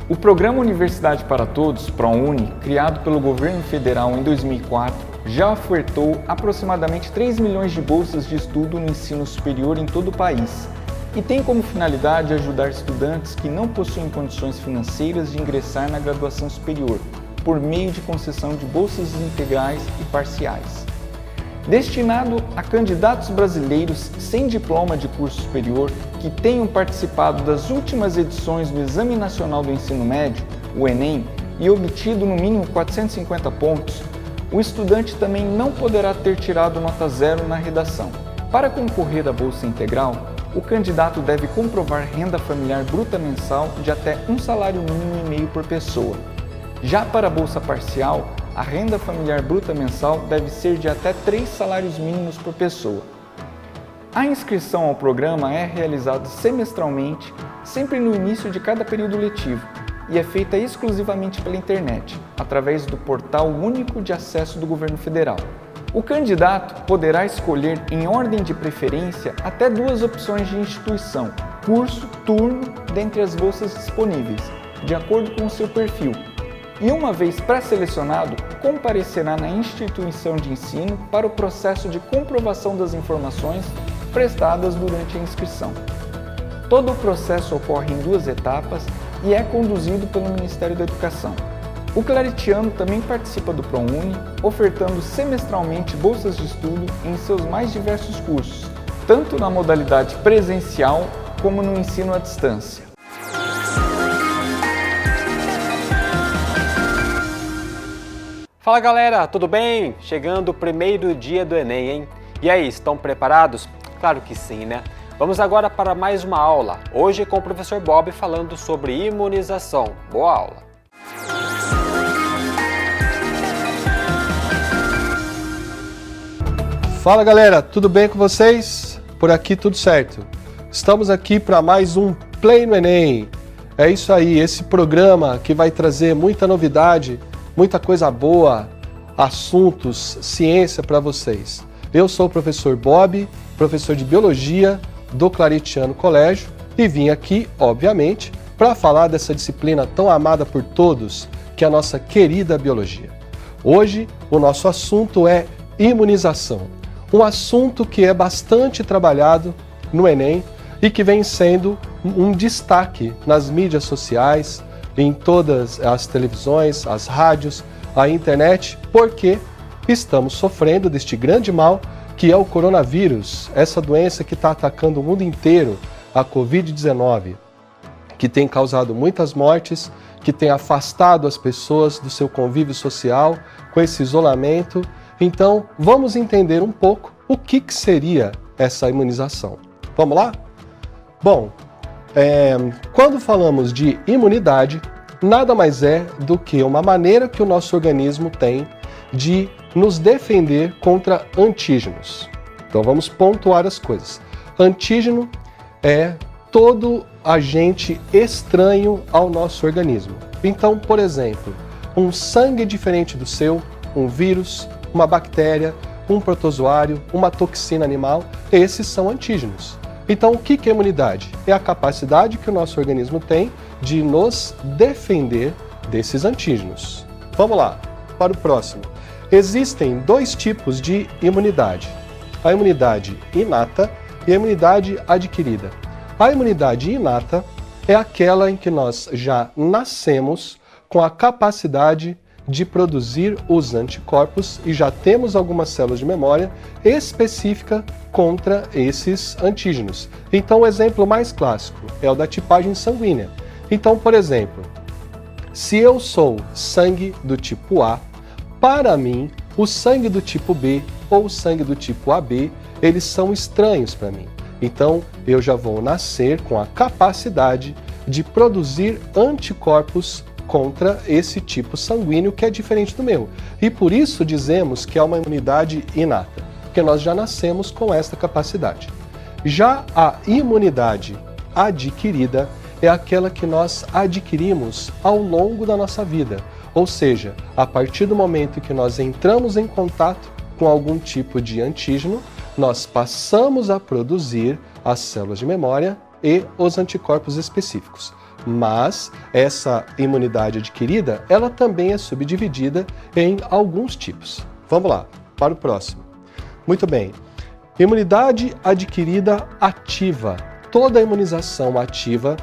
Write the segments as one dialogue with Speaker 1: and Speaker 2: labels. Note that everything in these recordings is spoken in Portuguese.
Speaker 1: O Programa Universidade para Todos, ProUni, criado pelo governo federal em 2004, já ofertou aproximadamente 3 milhões de bolsas de estudo no ensino superior em todo o país e tem como finalidade ajudar estudantes que não possuem condições financeiras de ingressar na graduação superior, por meio de concessão de bolsas integrais e parciais. Destinado a candidatos brasileiros sem diploma de curso superior que tenham participado das últimas edições do Exame Nacional do Ensino Médio, o Enem, e obtido no mínimo 450 pontos, o estudante também não poderá ter tirado nota zero na redação. Para concorrer à bolsa integral, o candidato deve comprovar renda familiar bruta mensal de até um salário mínimo e meio por pessoa. Já para a bolsa parcial, a renda familiar bruta mensal deve ser de até 3 salários mínimos por pessoa. A inscrição ao programa é realizada semestralmente, sempre no início de cada período letivo, e é feita exclusivamente pela internet, através do Portal Único de Acesso do Governo Federal. O candidato poderá escolher, em ordem de preferência, até 2 opções de instituição, curso, turno, dentre as bolsas disponíveis, de acordo com o seu perfil. E uma vez pré-selecionado, comparecerá na instituição de ensino para o processo de comprovação das informações prestadas durante a inscrição. Todo o processo ocorre em 2 etapas e é conduzido pelo Ministério da Educação. O Claritiano também participa do ProUni, ofertando semestralmente bolsas de estudo em seus mais diversos cursos, tanto na modalidade presencial como no ensino à distância.
Speaker 2: Fala galera, tudo bem? Chegando o primeiro dia do Enem, hein? E aí, estão preparados? Claro que sim, né? Vamos agora para mais uma aula, hoje com o professor Bob falando sobre imunização. Boa aula!
Speaker 3: Fala galera, tudo bem com vocês? Por aqui tudo certo. Estamos aqui para mais um Play no Enem. É isso aí, esse programa que vai trazer muita novidade, muita coisa boa, assuntos, ciência para vocês. Eu sou o professor Bob, professor de Biologia do Claritiano Colégio e vim aqui, obviamente, para falar dessa disciplina tão amada por todos, que é a nossa querida Biologia. Hoje, o nosso assunto é imunização, um assunto que é bastante trabalhado no Enem e que vem sendo um destaque nas mídias sociais, em todas as televisões, as rádios, a internet, porque estamos sofrendo deste grande mal que é o coronavírus, essa doença que está atacando o mundo inteiro, a Covid-19, que tem causado muitas mortes, que tem afastado as pessoas do seu convívio social, com esse isolamento. Então, vamos entender um pouco o que seria essa imunização. Vamos lá? Bom, quando falamos de imunidade, nada mais é do que uma maneira que o nosso organismo tem de nos defender contra antígenos. Então vamos pontuar as coisas. Antígeno é todo agente estranho ao nosso organismo. Então, por exemplo, um sangue diferente do seu, um vírus, uma bactéria, um protozoário, uma toxina animal, esses são antígenos. Então, o que é imunidade? É a capacidade que o nosso organismo tem de nos defender desses antígenos. Vamos lá, para o próximo. Existem 2 tipos de imunidade: a imunidade inata e a imunidade adquirida. A imunidade inata é aquela em que nós já nascemos com a capacidade de produzir os anticorpos e já temos algumas células de memória específica contra esses antígenos. Então, o exemplo mais clássico é o da tipagem sanguínea. Então, por exemplo, se eu sou sangue do tipo A, para mim, o sangue do tipo B ou o sangue do tipo AB, eles são estranhos para mim. Então, eu já vou nascer com a capacidade de produzir anticorpos contra esse tipo sanguíneo que é diferente do meu. E por isso dizemos que é uma imunidade inata, porque nós já nascemos com esta capacidade. Já a imunidade adquirida é aquela que nós adquirimos ao longo da nossa vida, ou seja, a partir do momento que nós entramos em contato com algum tipo de antígeno, nós passamos a produzir as células de memória e os anticorpos específicos. Mas essa imunidade adquirida, ela também é subdividida em alguns tipos. Vamos lá, para o próximo. Muito bem. Imunidade adquirida ativa. Toda imunização ativa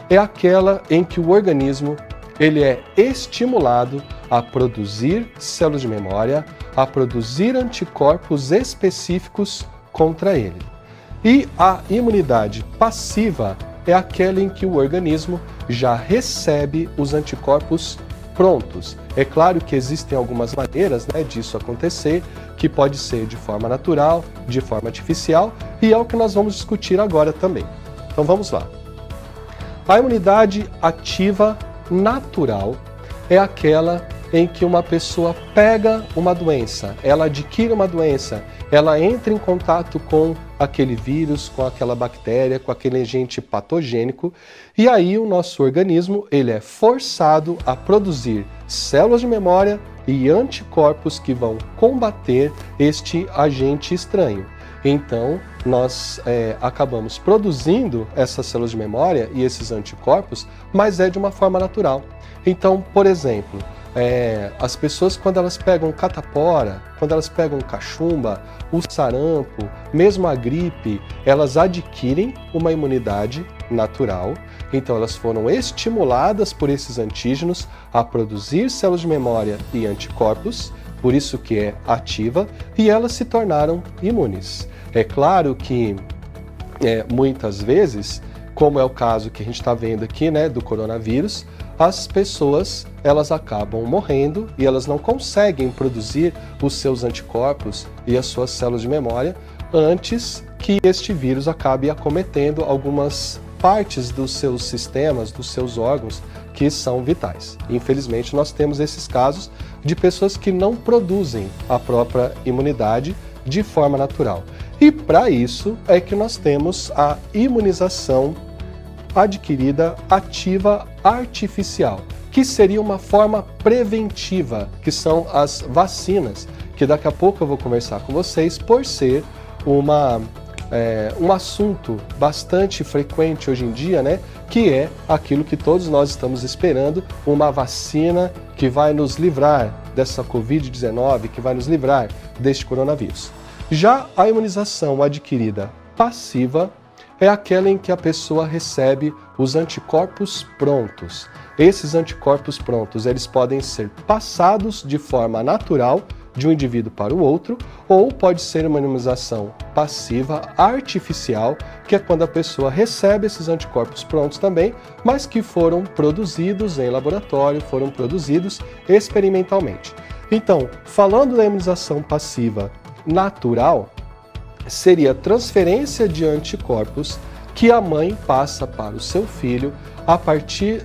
Speaker 3: é aquela em que o organismo ele é estimulado a produzir células de memória, a produzir anticorpos específicos contra ele. E a imunidade passiva é aquela em que o organismo já recebe os anticorpos prontos. É claro que existem algumas maneiras, né, disso acontecer, que pode ser de forma natural, de forma artificial, e é o que nós vamos discutir agora também. Então vamos lá. A imunidade ativa natural é aquela em que uma pessoa pega uma doença, ela adquire uma doença, ela entra em contato com aquele vírus, com aquela bactéria, com aquele agente patogênico, e aí o nosso organismo ele é forçado a produzir células de memória e anticorpos que vão combater este agente estranho. Então, nós acabamos produzindo essas células de memória e esses anticorpos, mas é de uma forma natural. Então, por exemplo, as pessoas quando elas pegam catapora, quando elas pegam cachumba, o sarampo, mesmo a gripe, elas adquirem uma imunidade natural. Então elas foram estimuladas por esses antígenos a produzir células de memória e anticorpos, por isso que é ativa, e elas se tornaram imunes. É claro que muitas vezes, como é o caso que a gente está vendo aqui, né, do coronavírus, as pessoas elas acabam morrendo e elas não conseguem produzir os seus anticorpos e as suas células de memória antes que este vírus acabe acometendo algumas partes dos seus sistemas, dos seus órgãos que são vitais. Infelizmente, nós temos esses casos de pessoas que não produzem a própria imunidade de forma natural. E para isso é que nós temos a imunização adquirida ativa artificial, que seria uma forma preventiva, que são as vacinas, que daqui a pouco eu vou conversar com vocês, por ser um assunto bastante frequente hoje em dia, né? Que é aquilo que todos nós estamos esperando, uma vacina que vai nos livrar dessa Covid-19, que vai nos livrar deste coronavírus. Já a imunização adquirida passiva é aquela em que a pessoa recebe os anticorpos prontos. Esses anticorpos prontos, eles podem ser passados de forma natural de um indivíduo para o outro, ou pode ser uma imunização passiva artificial, que é quando a pessoa recebe esses anticorpos prontos também, mas que foram produzidos em laboratório, foram produzidos experimentalmente. Então, falando da imunização passiva natural, seria a transferência de anticorpos que a mãe passa para o seu filho a partir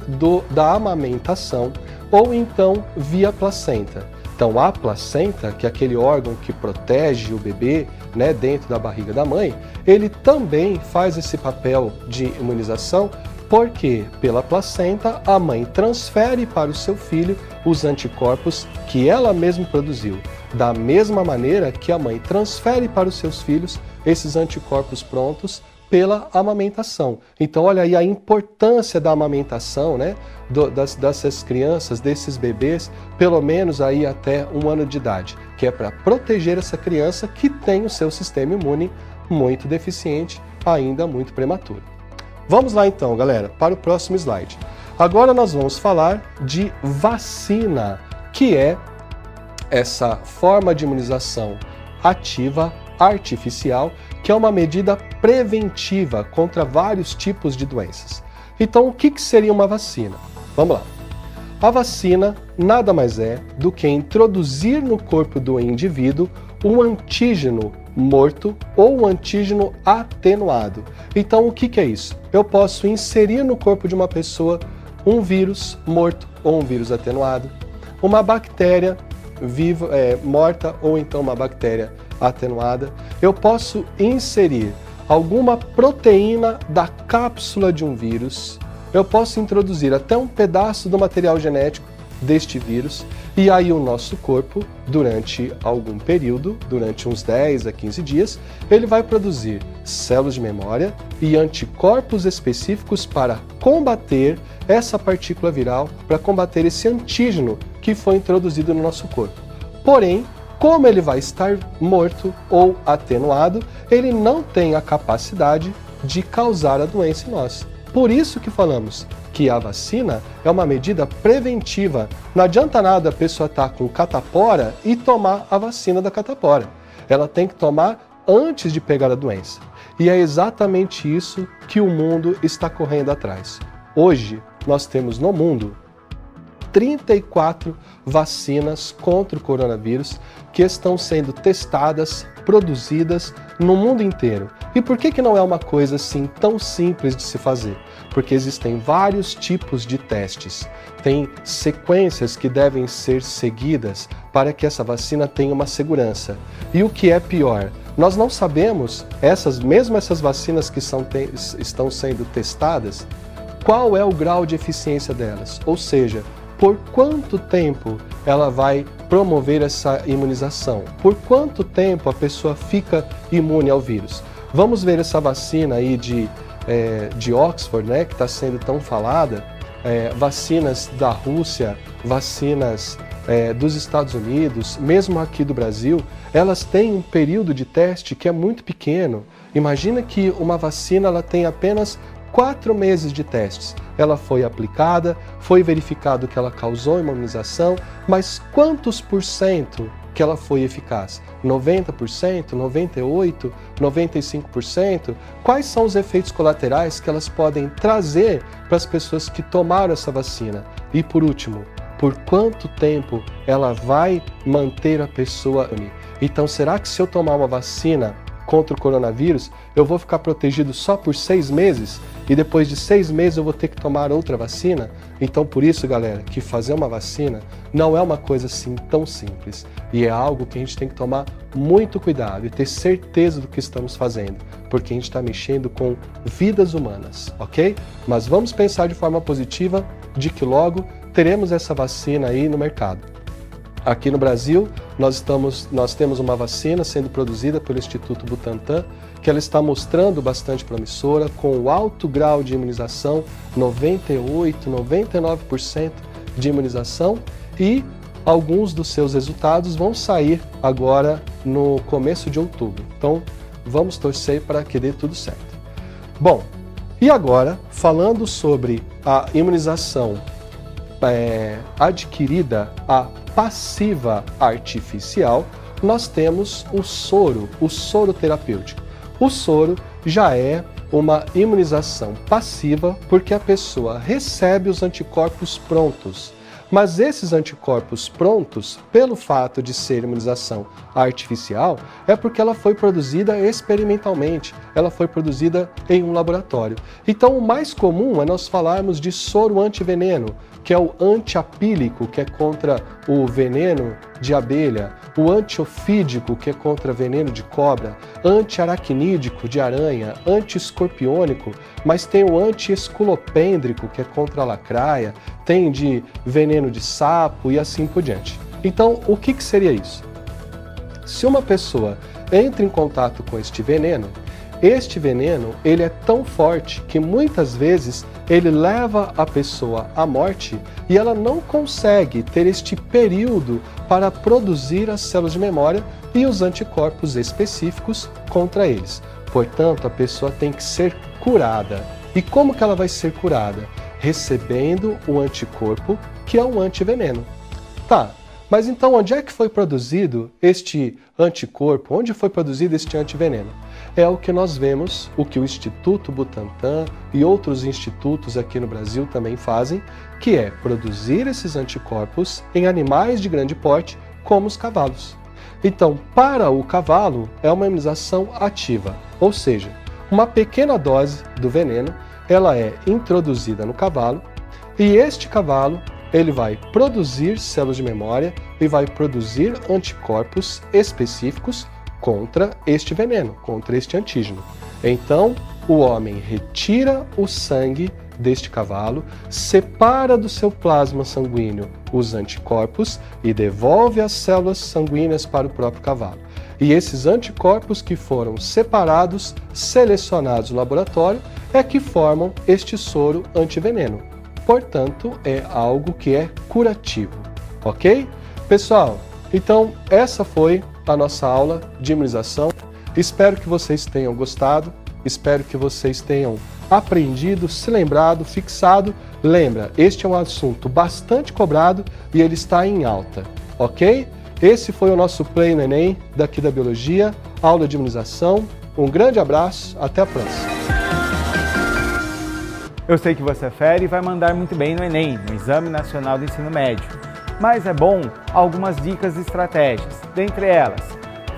Speaker 3: da amamentação ou então via placenta. Então a placenta, que é aquele órgão que protege o bebê, né, dentro da barriga da mãe, ele também faz esse papel de imunização, porque pela placenta a mãe transfere para o seu filho os anticorpos que ela mesma produziu. Da mesma maneira que a mãe transfere para os seus filhos esses anticorpos prontos pela amamentação. Então olha aí a importância da amamentação, né? Dessas crianças, desses bebês, pelo menos aí até 1 ano de idade, que é para proteger essa criança que tem o seu sistema imune muito deficiente, ainda muito prematuro. Vamos lá então, galera, para o próximo slide. Agora nós vamos falar de vacina, que é essa forma de imunização ativa artificial, que é uma medida preventiva contra vários tipos de doenças. Então, o que seria uma vacina? Vamos lá. A vacina nada mais é do que introduzir no corpo do indivíduo um antígeno morto ou um antígeno atenuado. Então, o que é isso? Eu posso inserir no corpo de uma pessoa um vírus morto ou um vírus atenuado, uma bactéria viva, morta ou então uma bactéria atenuada. Eu posso inserir alguma proteína da cápsula de um vírus. Eu posso introduzir até um pedaço do material genético deste vírus. E aí o nosso corpo, durante algum período, durante uns 10 a 15 dias, ele vai produzir células de memória e anticorpos específicos para combater essa partícula viral, para combater esse antígeno que foi introduzido no nosso corpo. Porém, como ele vai estar morto ou atenuado, ele não tem a capacidade de causar a doença em nós. Por isso que falamos que a vacina é uma medida preventiva. Não adianta nada a pessoa estar com catapora e tomar a vacina da catapora. Ela tem que tomar antes de pegar a doença. E é exatamente isso que o mundo está correndo atrás. Hoje, nós temos no mundo 34 vacinas contra o coronavírus que estão sendo testadas, produzidas no mundo inteiro. E por que não é uma coisa assim tão simples de se fazer? Porque existem vários tipos de testes. Tem sequências que devem ser seguidas para que essa vacina tenha uma segurança. E o que é pior, nós não sabemos, mesmo essas vacinas que estão sendo testadas, qual é o grau de eficiência delas. Ou seja, por quanto tempo ela vai promover essa imunização? Por quanto tempo a pessoa fica imune ao vírus? Vamos ver essa vacina aí de Oxford, né, que está sendo tão falada, vacinas da Rússia, vacinas dos Estados Unidos, mesmo aqui do Brasil, elas têm um período de teste que é muito pequeno. Imagina que uma vacina ela tem apenas 4 meses de testes. Ela foi aplicada, foi verificado que ela causou imunização, mas quantos por cento que ela foi eficaz? 90%, 98%, 95%? Quais são os efeitos colaterais que elas podem trazer para as pessoas que tomaram essa vacina? E por último, por quanto tempo ela vai manter a pessoa imune? Então, será que se eu tomar uma vacina contra o coronavírus, eu vou ficar protegido só por 6 meses? E depois de 6 meses eu vou ter que tomar outra vacina? Então, por isso, galera, que fazer uma vacina não é uma coisa assim tão simples. E é algo que a gente tem que tomar muito cuidado e ter certeza do que estamos fazendo, porque a gente está mexendo com vidas humanas, ok? Mas vamos pensar de forma positiva de que logo teremos essa vacina aí no mercado. Aqui no Brasil, nós temos uma vacina sendo produzida pelo Instituto Butantan, que ela está mostrando bastante promissora, com alto grau de imunização, 98%, 99% de imunização, e alguns dos seus resultados vão sair agora no começo de outubro. Então, vamos torcer para que dê tudo certo. Bom, e agora, falando sobre a imunização adquirida, a passiva artificial, nós temos o soro terapêutico. O soro já é uma imunização passiva porque a pessoa recebe os anticorpos prontos. Mas esses anticorpos prontos, pelo fato de ser imunização artificial, é porque ela foi produzida experimentalmente, ela foi produzida em um laboratório. Então, o mais comum é nós falarmos de soro antiveneno, que é o antiapílico, que é contra o veneno de abelha, o antiofídico, que é contra veneno de cobra, antiaracnídico, de aranha, antiescorpiônico, mas tem o antiesculopêndrico, que é contra a lacraia, tem de veneno de sapo e assim por diante. Então, o que seria isso? Se uma pessoa entra em contato com este veneno ele é tão forte que muitas vezes ele leva a pessoa à morte e ela não consegue ter este período para produzir as células de memória e os anticorpos específicos contra eles. Portanto, a pessoa tem que ser curada. E como que ela vai ser curada? Recebendo o anticorpo, que é um antiveneno. Tá, mas então onde é que foi produzido este anticorpo? Onde foi produzido este antiveneno? É o que nós vemos, o que o Instituto Butantan e outros institutos aqui no Brasil também fazem, que é produzir esses anticorpos em animais de grande porte, como os cavalos. Então, para o cavalo, é uma imunização ativa, ou seja, uma pequena dose do veneno, ela é introduzida no cavalo, e este cavalo ele vai produzir células de memória e vai produzir anticorpos específicos contra este veneno, contra este antígeno. Então, o homem retira o sangue deste cavalo, separa do seu plasma sanguíneo os anticorpos e devolve as células sanguíneas para o próprio cavalo. E esses anticorpos que foram separados, selecionados no laboratório, é que formam este soro antiveneno. Portanto, é algo que é curativo, ok? Pessoal, então essa foi a nossa aula de imunização. Espero que vocês tenham gostado, espero que vocês tenham aprendido, se lembrado, fixado. Lembra, este é um assunto bastante cobrado e ele está em alta, ok? Esse foi o nosso Play no Enem, daqui da Biologia, aula de imunização. Um grande abraço, até a próxima.
Speaker 4: Eu sei que você é fera e vai mandar muito bem no Enem, no Exame Nacional do Ensino Médio. Mas é bom algumas dicas e estratégias. Dentre elas,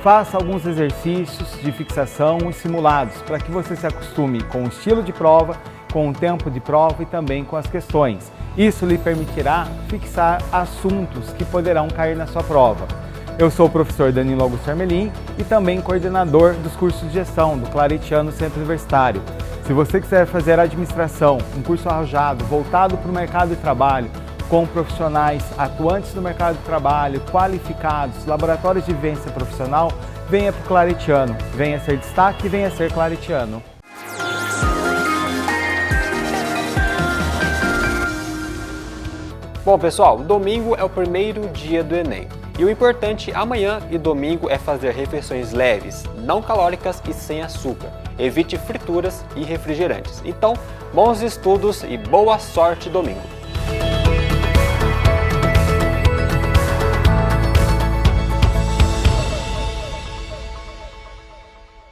Speaker 4: faça alguns exercícios de fixação e simulados para que você se acostume com o estilo de prova, com o tempo de prova e também com as questões. Isso lhe permitirá fixar assuntos que poderão cair na sua prova. Eu sou o professor Danilo Augusto Armelin e também coordenador dos cursos de gestão do Claretiano Centro Universitário. Se você quiser fazer administração, um curso arrojado, voltado para o mercado de trabalho, com profissionais atuantes no mercado de trabalho, qualificados, laboratórios de vivência profissional, venha para o Claretiano. Venha ser destaque e venha ser claretiano.
Speaker 2: Bom, pessoal, domingo é o primeiro dia do Enem. E o importante amanhã e domingo é fazer refeições leves, não calóricas e sem açúcar. Evite frituras e refrigerantes. Então, bons estudos e boa sorte domingo!